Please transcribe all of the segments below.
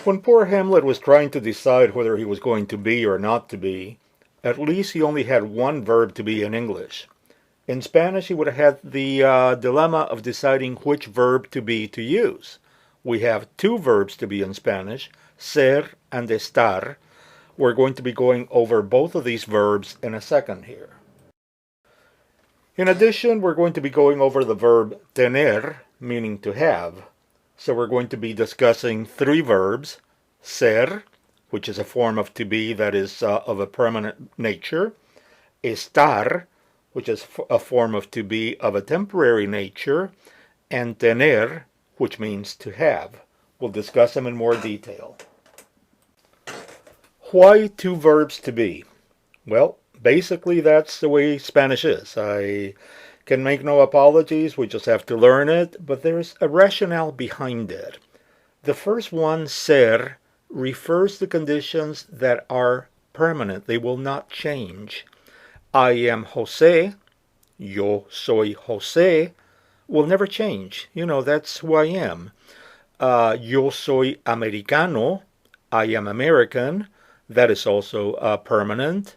When poor Hamlet was trying to decide whether he was going to be or not to be, at least he only had one verb to be in English. In Spanish, he would have had the dilemma of deciding which verb to be to use. We have two verbs to be in Spanish, ser and estar. We're going to be going over both of these verbs in a second here. In addition, we're going to be going over the verb tener, meaning to have. So we're going to be discussing three verbs: ser, which is a form of to be that is of a permanent nature; estar, which is a form of to be of a temporary nature; and tener, which means to have. We'll discuss them in more detail. Why two verbs to be? Well, basically that's the way Spanish is. I can make no apologies, we just have to learn it, but there's a rationale behind it. The first one, ser, refers to conditions that are permanent. They will not change. I am Jose, yo soy Jose, will never change. You know, that's who I am. Yo soy americano, I am American, that is also permanent.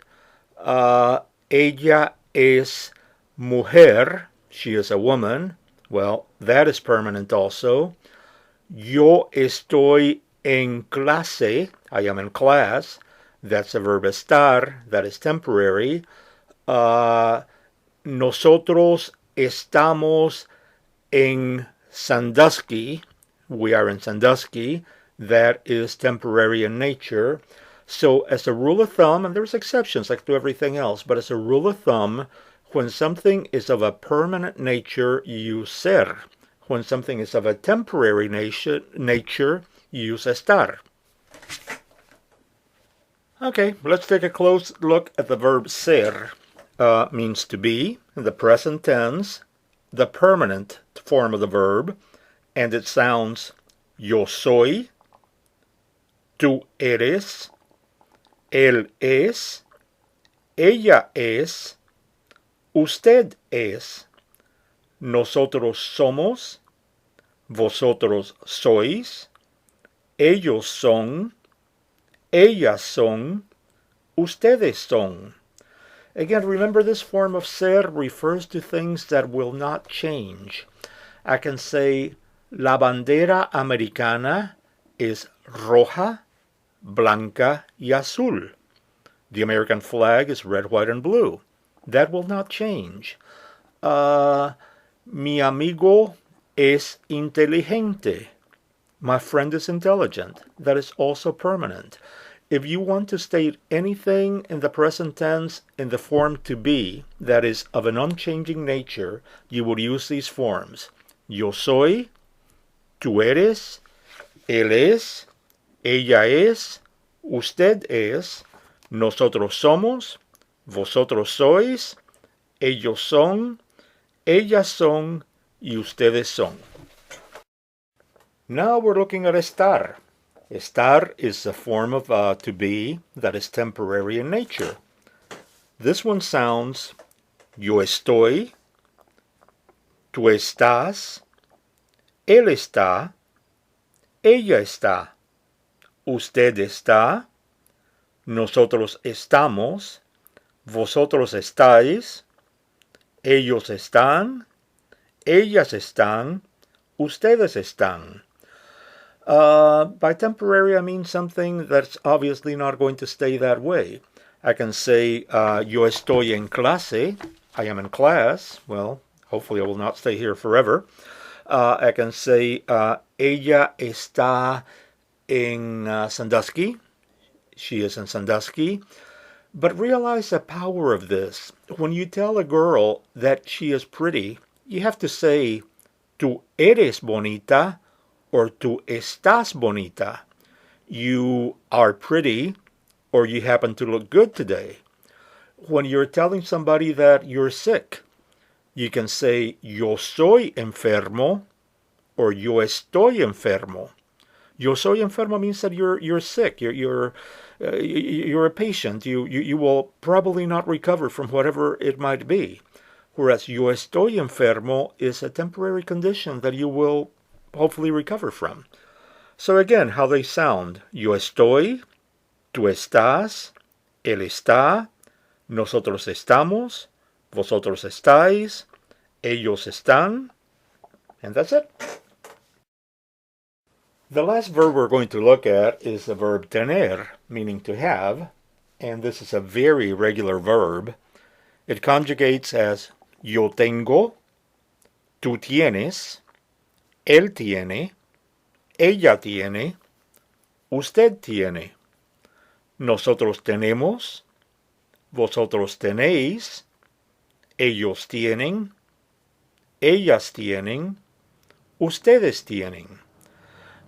Ella es mujer, she is a woman, well, that is permanent also. Yo estoy en clase, I am in class, that's a verb estar, that is temporary. Nosotros estamos en Sandusky, we are in Sandusky, that is temporary in nature. So as a rule of thumb, and there's exceptions like to everything else, but as a rule of thumb, when something is of a permanent nature, you use ser. When something is of a temporary nature, you use estar. Okay, let's take a close look at the verb ser. Means to be, in the present tense, the permanent form of the verb, and it sounds yo soy, tú eres, él es, ella es, usted es, nosotros somos, vosotros sois, ellos son, ellas son, ustedes son. Again, remember this form of ser refers to things that will not change. I can say la bandera americana is roja, blanca y azul. The American flag is red, white, and blue. That will not change. Mi amigo es inteligente. My friend is intelligent. That is also permanent. If you want to state anything in the present tense in the form to be that is of an unchanging nature, you would use these forms. Yo soy, tú eres, él es, ella es, usted es, nosotros somos, vosotros sois, ellos son, ellas son, y ustedes son. Now we're looking at estar. Estar is a form of to be that is temporary in nature. This one sounds yo estoy, tú estás, él está, ella está, usted está, nosotros estamos, vosotros estáis, ellos están, ellas están, ustedes están. By temporary, I mean something that's obviously not going to stay that way. I can say, yo estoy en clase, I am in class. Well, hopefully I will not stay here forever. I can say, ella está en Sandusky, she is in Sandusky. But realize the power of this. When you tell a girl that she is pretty, you have to say, tú eres bonita, or tú estás bonita. You are pretty, or you happen to look good today. When you're telling somebody that you're sick, you can say, yo soy enfermo, or yo estoy enfermo. Yo soy enfermo means that you're sick. You're a patient. You will probably not recover from whatever it might be. Whereas yo estoy enfermo is a temporary condition that you will hopefully recover from. So again, how they sound. Yo estoy, tú estás, él está, nosotros estamos, vosotros estáis, ellos están, and that's it. The last verb we're going to look at is the verb tener, meaning to have, and this is a very regular verb. It conjugates as yo tengo, tú tienes, él tiene, ella tiene, usted tiene, nosotros tenemos, vosotros tenéis, ellos tienen, ellas tienen, ustedes tienen.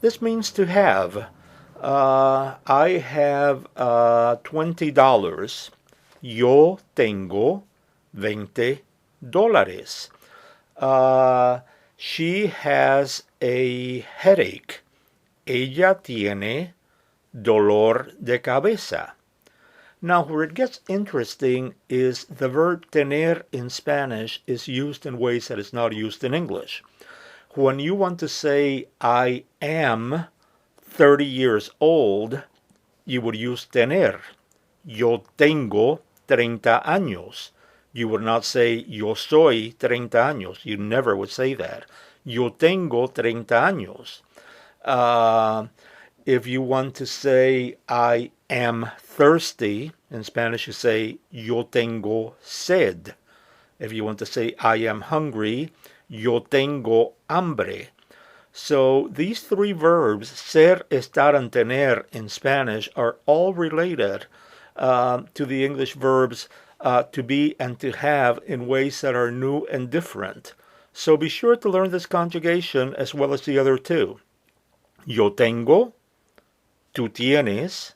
This means to have. I have $20. Yo tengo $20. She has a headache. Ella tiene dolor de cabeza. Now, where it gets interesting is the verb tener in Spanish is used in ways that it's not used in English. When you want to say, I am 30 years old, you would use tener. Yo tengo 30 años. You would not say, yo soy 30 años. You never would say that. Yo tengo 30 años. If you want to say, I am thirsty, in Spanish you say, yo tengo sed. If you want to say, I am hungry, yo tengo hambre. So these three verbs, ser, estar, and tener in Spanish, are all related to the English verbs to be and to have in ways that are new and different. So be sure to learn this conjugation as well as the other two. Yo tengo, tú tienes,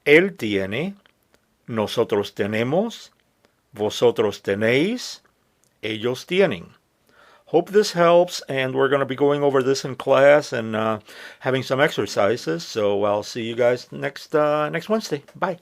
él tiene, nosotros tenemos, vosotros tenéis, ellos tienen. Hope this helps, and we're going to be going over this in class and having some exercises. So I'll see you guys next Wednesday. Bye.